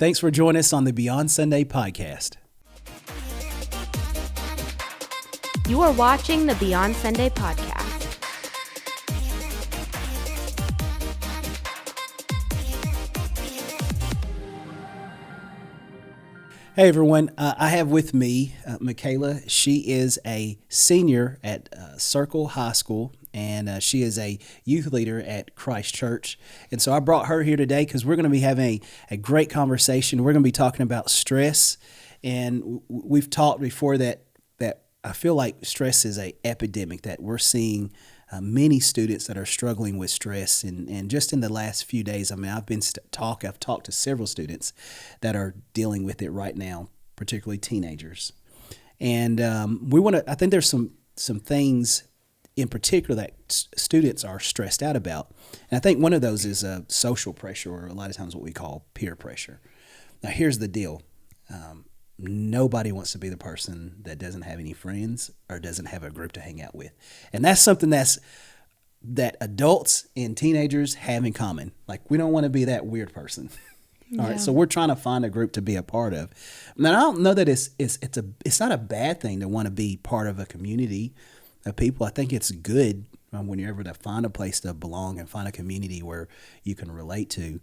Thanks for joining us on the Beyond Sunday podcast. You are watching the Beyond Sunday podcast. Hey everyone, I have with me Michaela. She is a senior at Circle High School, and she is a youth leader at Christ Church. And so I brought her here today because we're going to be having a great conversation. We're going to be talking about stress, and we've talked before that I feel like stress is an epidemic, that we're seeing many students that are struggling with stress. And just in the last few days, I mean, I've talked to several students that are dealing with it right now, particularly teenagers. And I think there's some things in particular that students are stressed out about. And I think one of those is social pressure, or a lot of times what we call peer pressure. Now, here's the deal. Nobody wants to be the person that doesn't have any friends or doesn't have a group to hang out with. And that's something that adults and teenagers have in common. Like, we don't want to be that weird person. All right. So we're trying to find a group to be a part of. Now, I don't know that it's not a bad thing to want to be part of a community of people. I think it's good when you're able to find a place to belong and find a community where you can relate to.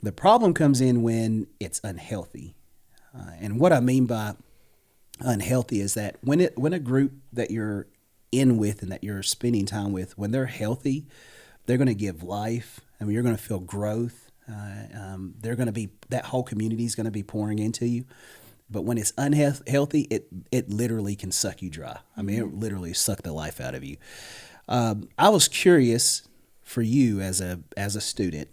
The problem comes in when it's unhealthy. And what I mean by unhealthy is that when a group that you're in with and that you're spending time with, when they're healthy, they're going to give life. I mean, you're going to feel growth. They're going to be, that whole community is going to be pouring into you. But when it's unhealthy, it literally can suck you dry. I mean, it literally suck the life out of you. I was curious for you as a student,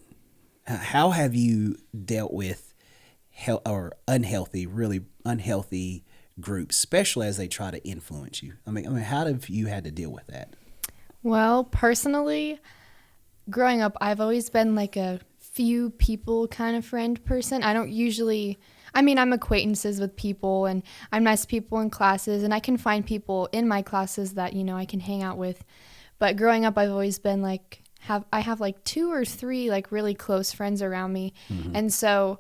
how have you dealt with really unhealthy groups, especially as they try to influence you? I mean, how have you had to deal with that? Well, personally, growing up, I've always been like a few people kind of friend person. I'm acquaintances with people, and I'm nice to people in classes, and I can find people in my classes that, I can hang out with. But growing up, I've always been like, I have like 2 or 3 like really close friends around me. Mm-hmm. And so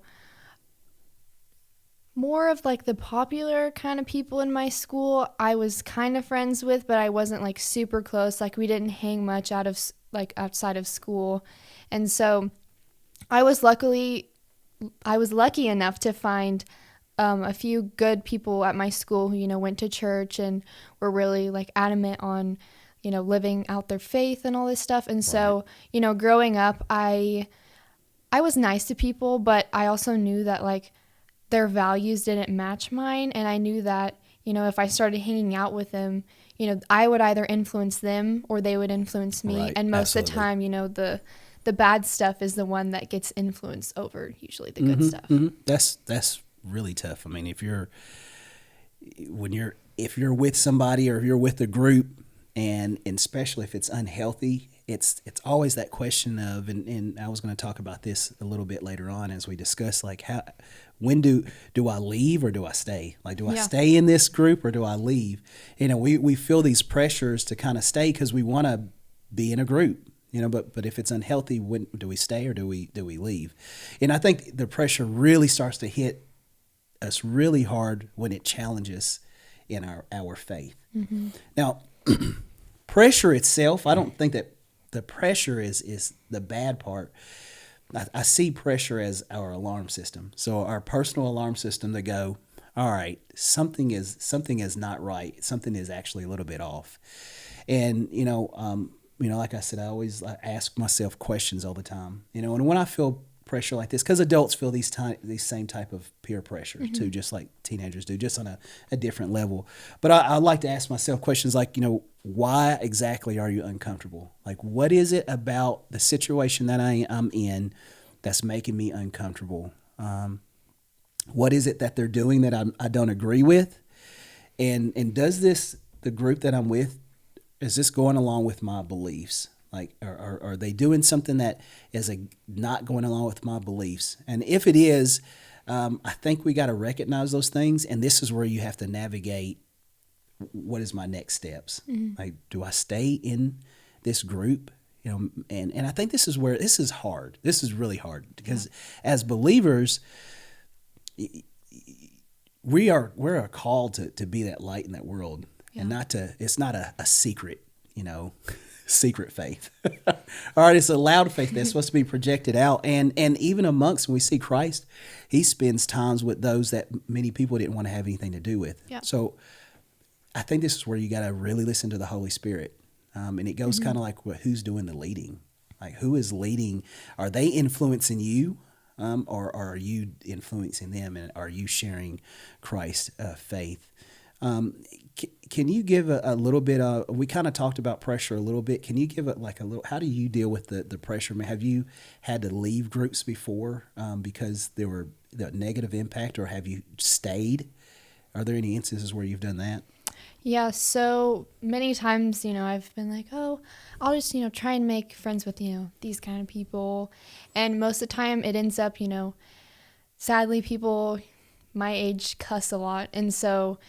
more of like the popular kind of people in my school I was kind of friends with, but I wasn't like super close. Like, we didn't hang much outside of school. And so I was lucky enough to find a few good people at my school who, went to church and were really like adamant on, living out their faith and all this stuff. And so, growing up, I was nice to people, but I also knew that like their values didn't match mine. And I knew that, if I started hanging out with them, I would either influence them or they would influence me. Right. And most Absolutely. Of the time, the bad stuff is the one that gets influenced over usually the good stuff. Mm-hmm. That's really tough. I mean, if you're with somebody or if you're with a group, and especially if it's unhealthy, it's always that question of, and I was going to talk about this a little bit later on as we discuss, like, when do I leave or do I stay? Like, do I stay in this group or do I leave? We feel these pressures to kind of stay because we want to be in a group, but if it's unhealthy, when do we stay or do we leave? And I think the pressure really starts to hit us really hard when it challenges in our faith. Mm-hmm. Now, pressure itself, I don't think that the pressure is the bad part. I see pressure as our alarm system. So our personal alarm system to go, all right, something is not right. Something is actually a little bit off. And, like I said, I always ask myself questions all the time, and when I feel pressure like this, because adults feel these same type of peer pressure mm-hmm. too, just like teenagers do, just on a different level. But I like to ask myself questions like, why exactly are you uncomfortable? Like, what is it about the situation that I'm in that's making me uncomfortable? What is it that they're doing that I don't agree with? And does the group that I'm with, is this going along with my beliefs? Like, are they doing something that is not going along with my beliefs? And if it is, I think we got to recognize those things. And this is where you have to navigate, what is my next steps? Mm-hmm. Like, do I stay in this group? And I think this is hard. This is really hard because as believers, we're called to be that light in that world, and Yeah. it's not a secret, secret faith. All right, it's a loud faith that's supposed to be projected out, and even amongst when we see Christ, he spends times with those that many people didn't want to have anything to do with. Yeah. So I think this is where you got to really listen to the Holy Spirit, and it goes kind of like who's doing the leading, like who is leading? Are they influencing you? Or are you influencing them, and are you sharing Christ's faith? Can you give a little bit of, we kind of talked about pressure a little bit. Can you give it like a little, how do you deal with the pressure? I mean, have you had to leave groups before because there were the negative impact, or have you stayed? Are there any instances where you've done that? Yeah, so many times, I've been like, oh, I'll just, try and make friends with, these kind of people. And most of the time it ends up, sadly, people my age cuss a lot. And so,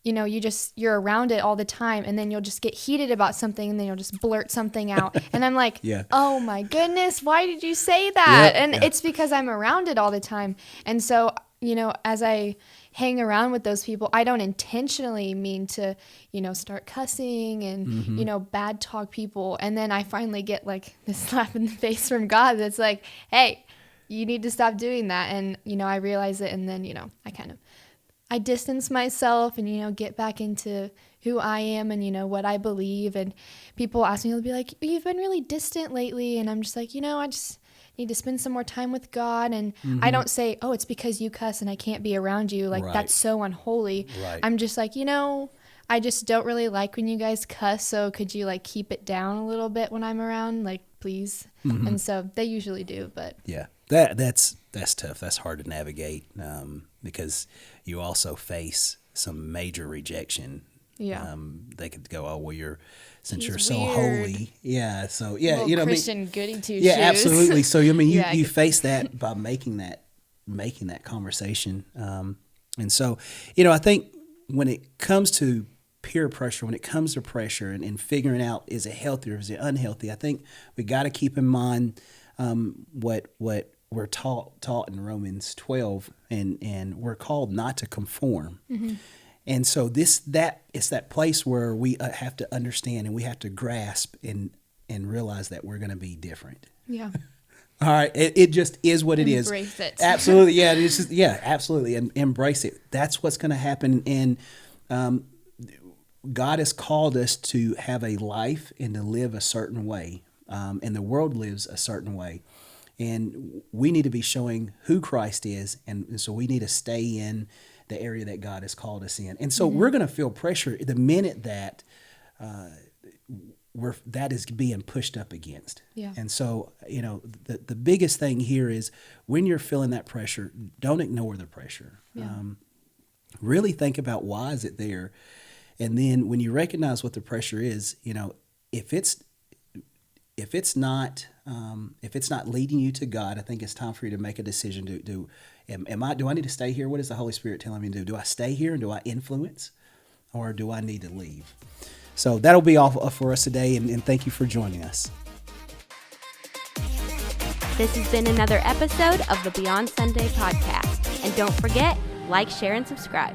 you're around it all the time, and then you'll just get heated about something, and then you'll just blurt something out. And I'm like, Yeah. oh my goodness, why did you say that? Yeah, And yeah. it's because I'm around it all the time. And so, as I hang around with those people, I don't intentionally mean to, start cussing and, bad talk people. And then I finally get like this slap in the face from God that's like, hey, you need to stop doing that. And, I realize it. And then, I distance myself and, get back into who I am and, what I believe. And people ask me, they'll be like, you've been really distant lately. And I'm just like, I just need to spend some more time with God. And I don't say, oh, it's because you cuss and I can't be around you. Like, Right. that's so unholy. Right. I'm just like, I just don't really like when you guys cuss. So could you like keep it down a little bit when I'm around? Like, please. And so they usually do, but Yeah, that's tough. That's hard to navigate because you also face some major rejection. yeah. They could go, oh, well, since He's you're so weird. holy. Yeah, so yeah, Little what I mean? Christian goody two Yeah, shoes. absolutely. So I mean, Yeah, you face that by making that conversation, and so I think when it comes to peer pressure, when it comes to pressure and figuring out is it healthy or is it unhealthy, I think we got to keep in mind what we're taught in Romans 12, and we're called not to conform. And so it's that place where we have to understand and we have to grasp and realize that we're going to be different. Yeah. All right, it just is what it is. Embrace it. Absolutely, yeah. It's just, yeah, absolutely, and embrace it. That's what's going to happen. And God has called us to have a life and to live a certain way, and the world lives a certain way, and we need to be showing who Christ is, and so we need to stay in the area that God has called us in. And so we're going to feel pressure the minute that that is being pushed up against. Yeah. And so, the biggest thing here is when you're feeling that pressure, don't ignore the pressure. Yeah. Really think about why is it there. And then when you recognize what the pressure is, if it's not leading you to God, I think it's time for you to make a decision. Do I need to stay here? What is the Holy Spirit telling me to do? Do I stay here and do I influence, or do I need to leave? So that'll be all for us today, and thank you for joining us. This has been another episode of the Beyond Sunday podcast. And don't forget, like, share, and subscribe.